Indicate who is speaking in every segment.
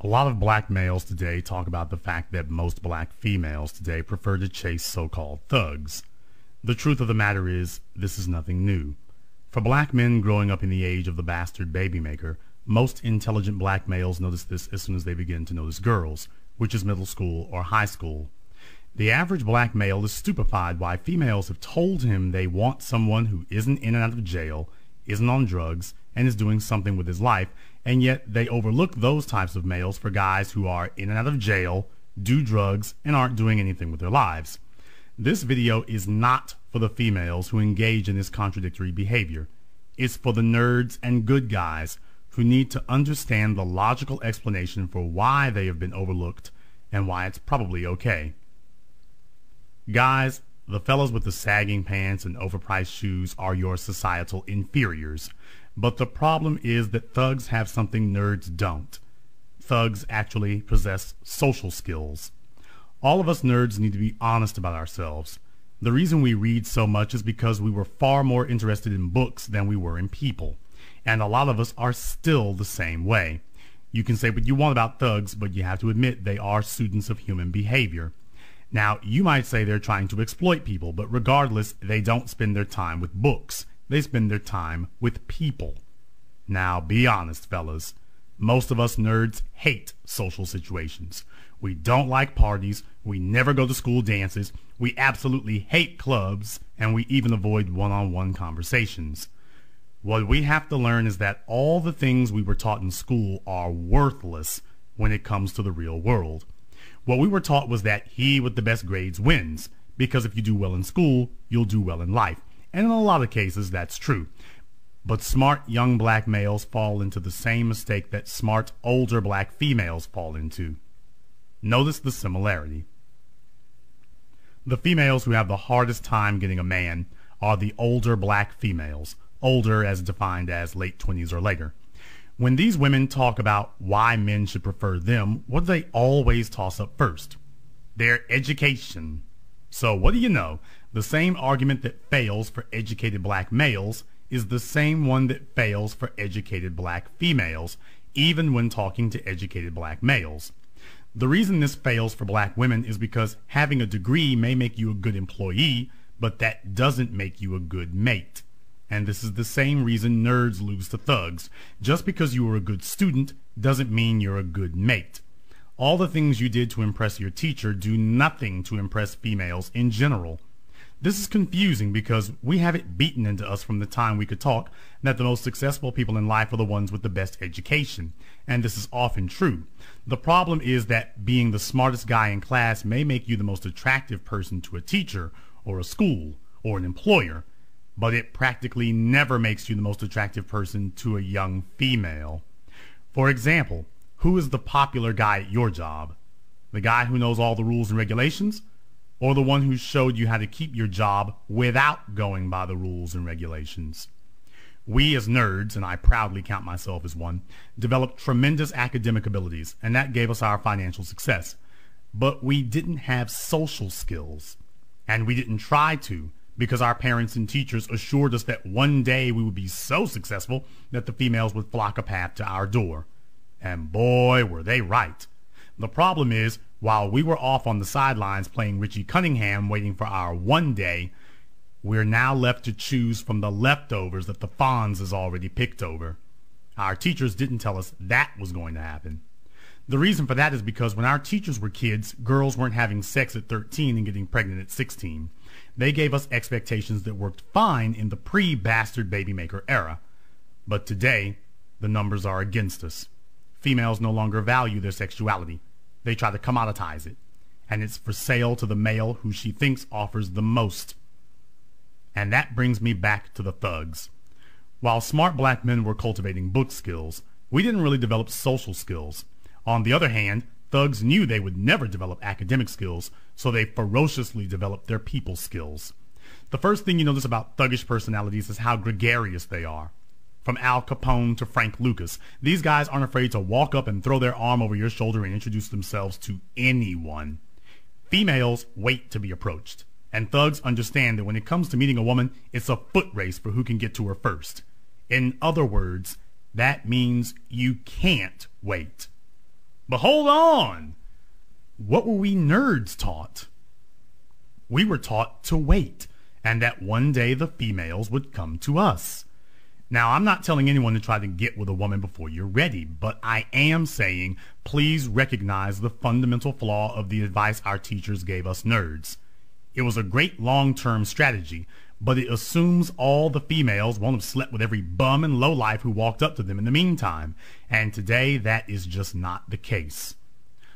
Speaker 1: A lot of black males today talk about the fact that most black females today prefer to chase so-called thugs. The truth of the matter is, this is nothing new. For black men growing up in the age of the bastard baby maker, most intelligent black males notice this as soon as they begin to notice girls, which is middle school or high school. The average black male is stupefied why females have told him they want someone who isn't in and out of jail, isn't on drugs, and is doing something with his life, and yet they overlook those types of males for guys who are in and out of jail, do drugs, and aren't doing anything with their lives. This video is not for the females who engage in this contradictory behavior. It's for the nerds and good guys who need to understand the logical explanation for why they have been overlooked and why it's probably okay. Guys, the fellas with the sagging pants and overpriced shoes are your societal inferiors. But the problem is that thugs have something nerds don't. Thugs actually possess social skills. All of us nerds need to be honest about ourselves. The reason we read so much is because we were far more interested in books than we were in people. And a lot of us are still the same way. You can say what you want about thugs, but you have to admit they are students of human behavior. Now, you might say they're trying to exploit people, but regardless, they don't spend their time with books. They spend their time with people. Now, be honest, fellas. Most of us nerds hate social situations. We don't like parties. We never go to school dances. We absolutely hate clubs, and we even avoid one-on-one conversations. What we have to learn is that all the things we were taught in school are worthless when it comes to the real world. What we were taught was that he with the best grades wins, because if you do well in school, you'll do well in life. And in a lot of cases, that's true. But smart young black males fall into the same mistake that smart older black females fall into. Notice the similarity. The females who have the hardest time getting a man are the older black females, older as defined as late 20s or later. When these women talk about why men should prefer them, what do they always toss up first? Their education. So what do you know? The same argument that fails for educated black males is the same one that fails for educated black females, even when talking to educated black males. The reason this fails for black women is because having a degree may make you a good employee, but that doesn't make you a good mate. And this is the same reason nerds lose to thugs. Just because you were a good student doesn't mean you're a good mate. All the things you did to impress your teacher do nothing to impress females in general. This is confusing because we have it beaten into us from the time we could talk that the most successful people in life are the ones with the best education. And this is often true. The problem is that being the smartest guy in class may make you the most attractive person to a teacher or a school or an employer, but it practically never makes you the most attractive person to a young female. For example, who is the popular guy at your job? The guy who knows all the rules and regulations? Or the one who showed you how to keep your job without going by the rules and regulations? We as nerds, and I proudly count myself as one, developed tremendous academic abilities, and that gave us our financial success. But we didn't have social skills, and we didn't try to, because our parents and teachers assured us that one day we would be so successful that the females would flock a path to our door. And boy, were they right. The problem is, while we were off on the sidelines playing Richie Cunningham waiting for our one day, we're now left to choose from the leftovers that the Fonz has already picked over. Our teachers didn't tell us that was going to happen. The reason for that is because when our teachers were kids, girls weren't having sex at 13 and getting pregnant at 16. They gave us expectations that worked fine in the pre-bastard baby maker era. But today, the numbers are against us. Females no longer value their sexuality. They try to commoditize it, and it's for sale to the male who she thinks offers the most. And that brings me back to the thugs. While smart black men were cultivating book skills, we didn't really develop social skills. On the other hand, thugs knew they would never develop academic skills, so they ferociously developed their people skills. The first thing you notice about thuggish personalities is how gregarious they are. From Al Capone to Frank Lucas, these guys aren't afraid to walk up and throw their arm over your shoulder and introduce themselves to anyone. Females wait to be approached, and thugs understand that when it comes to meeting a woman, it's a foot race for who can get to her first. In other words, that means you can't wait. But hold on. What were we nerds taught? We were taught to wait, and that one day the females would come to us. Now, I'm not telling anyone to try to get with a woman before you're ready, but I am saying please recognize the fundamental flaw of the advice our teachers gave us nerds. It was a great long-term strategy, but it assumes all the females won't have slept with every bum and lowlife who walked up to them in the meantime, and today that is just not the case.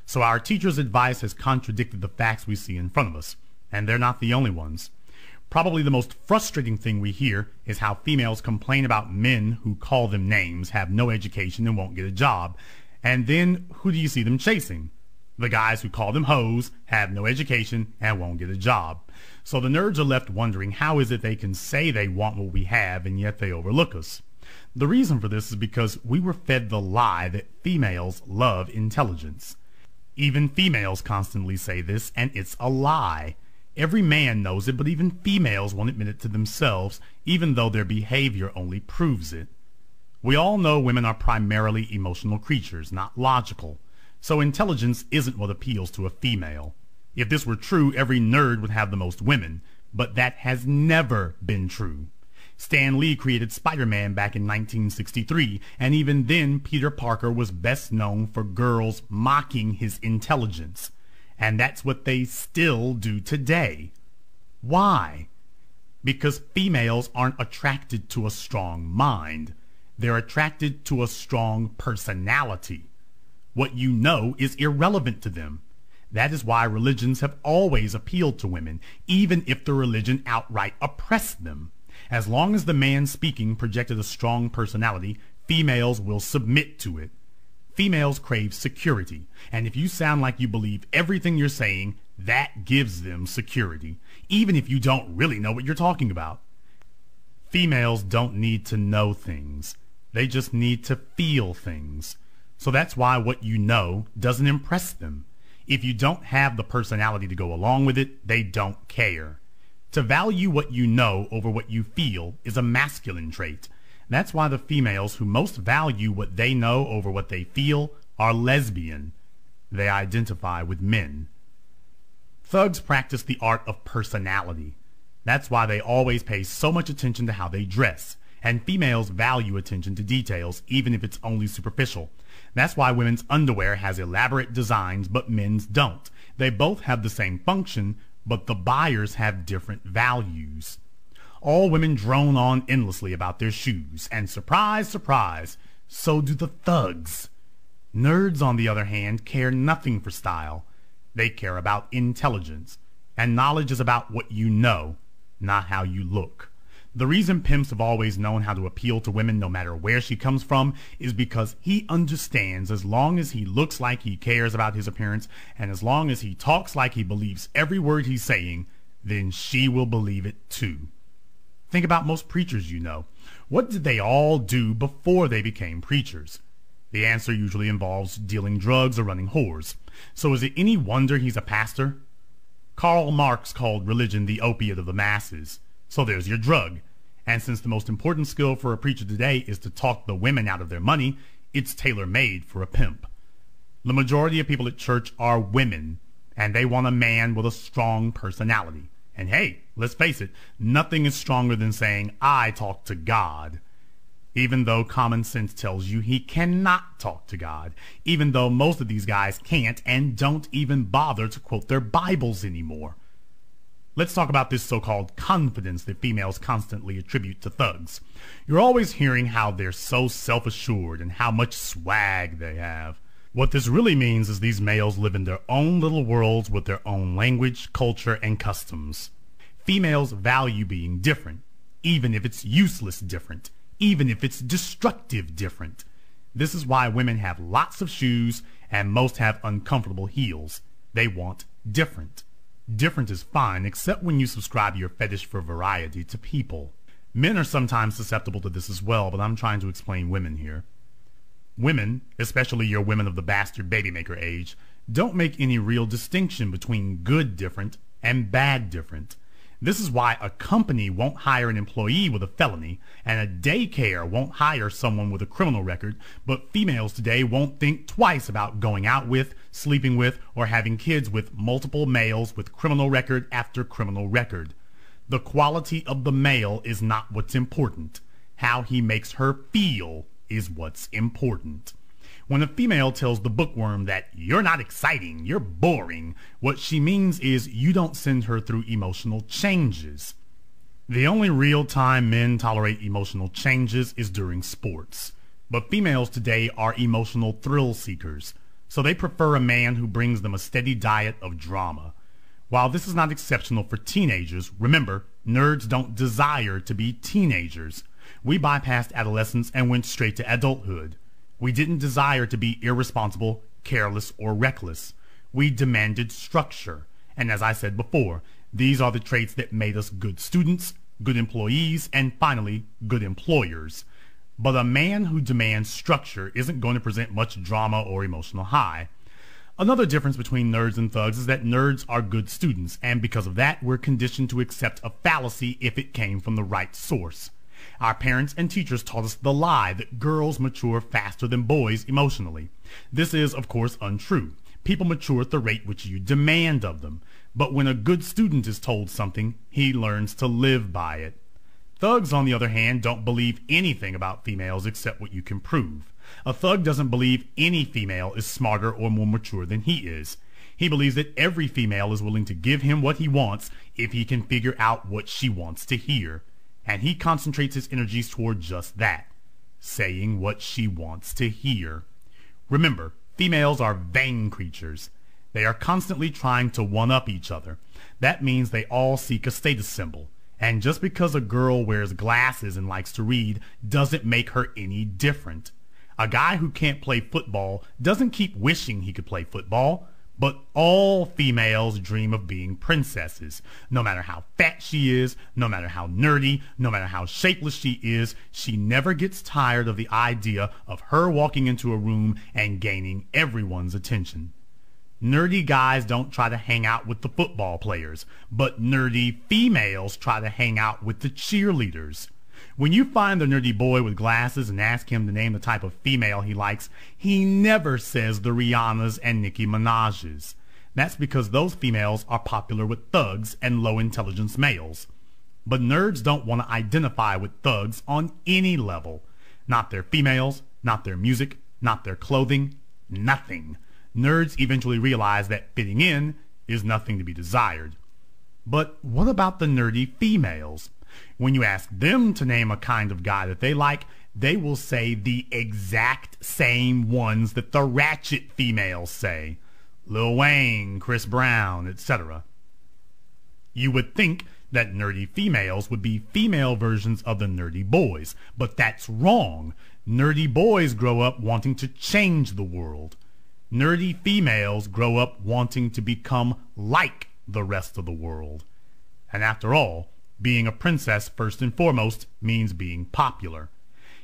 Speaker 1: So our teachers' advice has contradicted the facts we see in front of us, and they're not the only ones. Probably the most frustrating thing we hear is how females complain about men who call them names, have no education, and won't get a job. And then who do you see them chasing? The guys who call them hoes, have no education, and won't get a job. So the nerds are left wondering how is it they can say they want what we have and yet they overlook us. The reason for this is because we were fed the lie that females love intelligence. Even females constantly say this, and it's a lie. Every man knows it, but even females won't admit it to themselves, even though their behavior only proves it. We all know women are primarily emotional creatures, not logical. So intelligence isn't what appeals to a female. If this were true, every nerd would have the most women, but that has never been true. Stan Lee created Spider-Man back in 1963, and even then Peter Parker was best known for girls mocking his intelligence. And that's what they still do today. Why? Because females aren't attracted to a strong mind. They're attracted to a strong personality. What you know is irrelevant to them. That is why religions have always appealed to women, even if the religion outright oppressed them. As long as the man speaking projected a strong personality, females will submit to it. Females crave security, and if you sound like you believe everything you're saying, that gives them security, even if you don't really know what you're talking about. Females don't need to know things. They just need to feel things. So that's why what you know doesn't impress them. If you don't have the personality to go along with it, they don't care. To value what you know over what you feel is a masculine trait. That's why the females who most value what they know over what they feel are lesbian. They identify with men. Thugs practice the art of personality. That's why they always pay so much attention to how they dress. And females value attention to details, even if it's only superficial. That's why women's underwear has elaborate designs, but men's don't. They both have the same function, but the buyers have different values. All women drone on endlessly about their shoes, and surprise, surprise, so do the thugs. Nerds, on the other hand, care nothing for style. They care about intelligence, and knowledge is about what you know, not how you look. The reason pimps have always known how to appeal to women no matter where she comes from is because he understands as long as he looks like he cares about his appearance, and as long as he talks like he believes every word he's saying, then she will believe it too. Think about most preachers you know. What did they all do before they became preachers? The answer usually involves dealing drugs or running whores. So is it any wonder he's a pastor? Karl Marx called religion the opiate of the masses. So there's your drug. And since the most important skill for a preacher today is to talk the women out of their money, it's tailor-made for a pimp. The majority of people at church are women, and they want a man with a strong personality. And hey, let's face it, nothing is stronger than saying, I talk to God. Even though common sense tells you he cannot talk to God. Even though most of these guys can't and don't even bother to quote their Bibles anymore. Let's talk about this so-called confidence that females constantly attribute to thugs. You're always hearing how they're so self-assured and how much swag they have. What this really means is these males live in their own little worlds with their own language, culture, and customs. Females value being different, even if it's useless different, even if it's destructive different. This is why women have lots of shoes and most have uncomfortable heels. They want different. Different is fine, except when you subscribe your fetish for variety to people. Men are sometimes susceptible to this as well, but I'm trying to explain women here. Women, especially your women of the bastard babymaker age, don't make any real distinction between good different and bad different. This is why a company won't hire an employee with a felony, and a daycare won't hire someone with a criminal record, but females today won't think twice about going out with, sleeping with, or having kids with multiple males with criminal record after criminal record. The quality of the male is not what's important. How he makes her feel is what's important. When a female tells the bookworm that you're not exciting, you're boring, what she means is you don't send her through emotional changes. The only real time men tolerate emotional changes is during sports. But females today are emotional thrill seekers, so they prefer a man who brings them a steady diet of drama. While this is not exceptional for teenagers, remember, nerds don't desire to be teenagers. We bypassed adolescence and went straight to adulthood. We didn't desire to be irresponsible, careless, or reckless. We demanded structure. And as I said before, these are the traits that made us good students, good employees, and finally, good employers. But a man who demands structure isn't going to present much drama or emotional high. Another difference between nerds and thugs is that nerds are good students, and because of that, we're conditioned to accept a fallacy if it came from the right source. Our parents and teachers taught us the lie that girls mature faster than boys emotionally. This is, of course, untrue. People mature at the rate which you demand of them. But when a good student is told something, he learns to live by it. Thugs, on the other hand, don't believe anything about females except what you can prove. A thug doesn't believe any female is smarter or more mature than he is. He believes that every female is willing to give him what he wants if he can figure out what she wants to hear. And he concentrates his energies toward just that, saying what she wants to hear. Remember, females are vain creatures. They are constantly trying to one-up each other. That means they all seek a status symbol. And just because a girl wears glasses and likes to read doesn't make her any different. A guy who can't play football doesn't keep wishing he could play football. But all females dream of being princesses. No matter how fat she is, no matter how nerdy, no matter how shapeless she is, she never gets tired of the idea of her walking into a room and gaining everyone's attention. Nerdy guys don't try to hang out with the football players, but nerdy females try to hang out with the cheerleaders. When you find the nerdy boy with glasses and ask him to name the type of female he likes, he never says the Rihannas and Nicki Minaj's. That's because those females are popular with thugs and low-intelligence males. But nerds don't want to identify with thugs on any level. Not their females, not their music, not their clothing, nothing. Nerds eventually realize that fitting in is nothing to be desired. But what about the nerdy females? When you ask them to name a kind of guy that they like, they will say the exact same ones that the ratchet females say. Lil Wayne, Chris Brown, etc. You would think that nerdy females would be female versions of the nerdy boys, but that's wrong. Nerdy boys grow up wanting to change the world. Nerdy females grow up wanting to become like the rest of the world. And after all, being a princess first and foremost means being popular.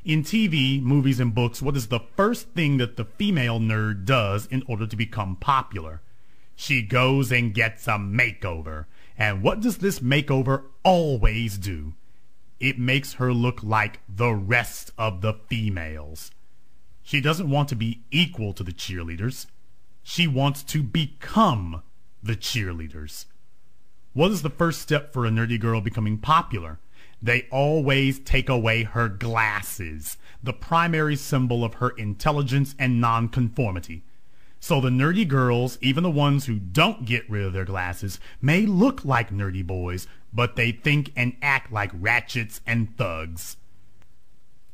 Speaker 1: In TV, movies, and books, what is the first thing that the female nerd does in order to become popular? She goes and gets a makeover. And what does this makeover always do? It makes her look like the rest of the females. She doesn't want to be equal to the cheerleaders. She wants to become the cheerleaders. What is the first step for a nerdy girl becoming popular? They always take away her glasses, the primary symbol of her intelligence and nonconformity. So the nerdy girls, even the ones who don't get rid of their glasses, may look like nerdy boys, but they think and act like ratchets and thugs.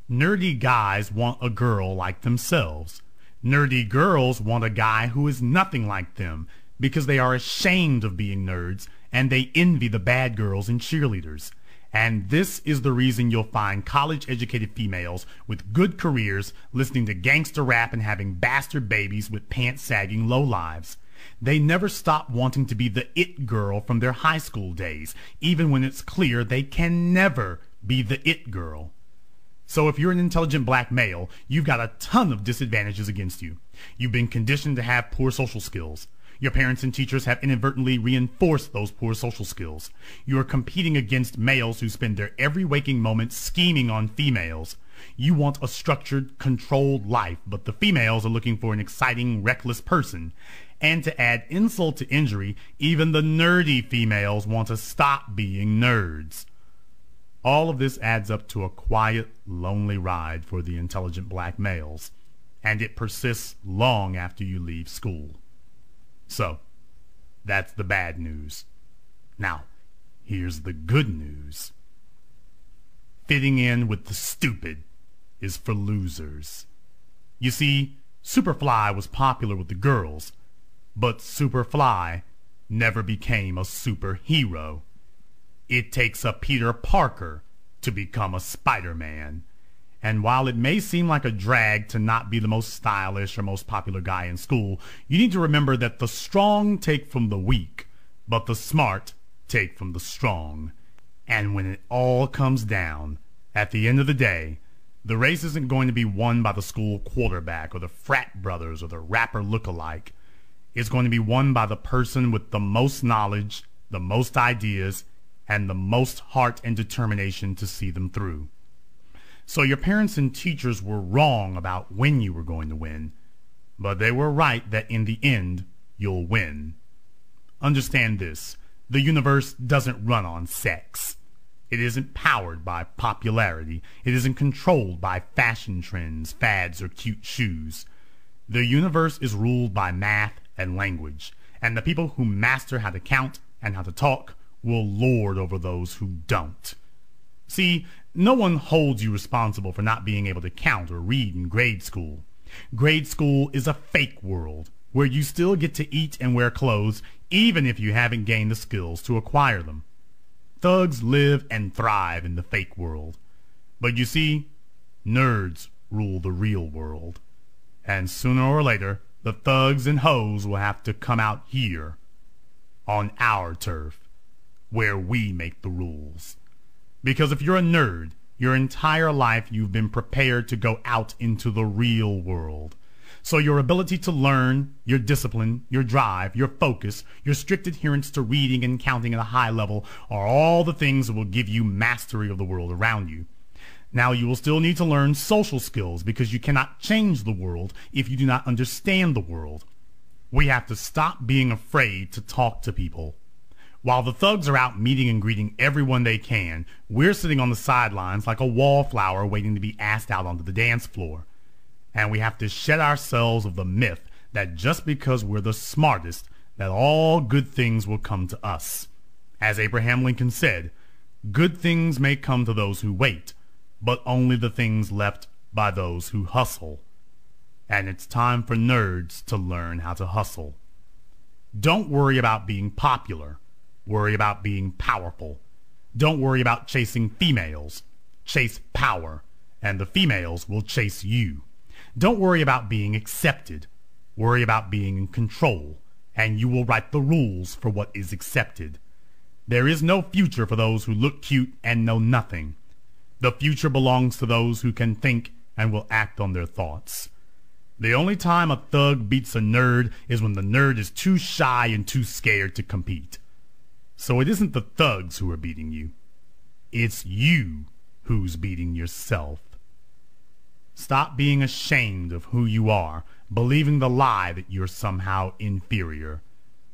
Speaker 1: Nerdy guys want a girl like themselves. Nerdy girls want a guy who is nothing like them, because they are ashamed of being nerds, and they envy the bad girls and cheerleaders. And this is the reason you'll find college-educated females with good careers listening to gangster rap and having bastard babies with pants-sagging lowlives. They never stop wanting to be the it girl from their high school days, even when it's clear they can never be the it girl. So if you're an intelligent black male, you've got a ton of disadvantages against you. You've been conditioned to have poor social skills. Your parents and teachers have inadvertently reinforced those poor social skills. You are competing against males who spend their every waking moment scheming on females. You want a structured, controlled life, but the females are looking for an exciting, reckless person. And to add insult to injury, even the nerdy females want to stop being nerds. All of this adds up to a quiet, lonely ride for the intelligent black males, and it persists long after you leave school. So, that's the bad news. Now, here's the good news. Fitting in with the stupid is for losers. You see, Superfly was popular with the girls, but Superfly never became a superhero. It takes a Peter Parker to become a Spider-Man. And while it may seem like a drag to not be the most stylish or most popular guy in school, you need to remember that the strong take from the weak, but the smart take from the strong. And when it all comes down, at the end of the day, the race isn't going to be won by the school quarterback or the frat brothers or the rapper look-alike. It's going to be won by the person with the most knowledge, the most ideas, and the most heart and determination to see them through. So your parents and teachers were wrong about when you were going to win, but they were right that in the end, you'll win. Understand this, the universe doesn't run on sex. It isn't powered by popularity. It isn't controlled by fashion trends, fads, or cute shoes. The universe is ruled by math and language, and the people who master how to count and how to talk will lord over those who don't. See, no one holds you responsible for not being able to count or read in grade school. Grade school is a fake world where you still get to eat and wear clothes even if you haven't gained the skills to acquire them. Thugs live and thrive in the fake world. But you see, nerds rule the real world. And sooner or later, the thugs and hoes will have to come out here, on our turf, where we make the rules. Because if you're a nerd, your entire life you've been prepared to go out into the real world. So your ability to learn, your discipline, your drive, your focus, your strict adherence to reading and counting at a high level are all the things that will give you mastery of the world around you. Now you will still need to learn social skills because you cannot change the world if you do not understand the world. We have to stop being afraid to talk to people. While the thugs are out meeting and greeting everyone they can, we're sitting on the sidelines like a wallflower waiting to be asked out onto the dance floor. And we have to shed ourselves of the myth that just because we're the smartest, that all good things will come to us. As Abraham Lincoln said, good things may come to those who wait, but only the things left by those who hustle. And it's time for nerds to learn how to hustle. Don't worry about being popular. Worry about being powerful. Don't worry about chasing females. Chase power, and the females will chase you. Don't worry about being accepted. Worry about being in control, and you will write the rules for what is accepted. There is no future for those who look cute and know nothing. The future belongs to those who can think and will act on their thoughts. The only time a thug beats a nerd is when the nerd is too shy and too scared to compete. So it isn't the thugs who are beating you. It's you who's beating yourself. Stop being ashamed of who you are, believing the lie that you're somehow inferior.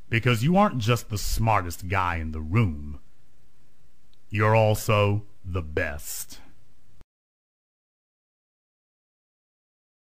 Speaker 1: Because you aren't just the smartest guy in the room. You're also the best.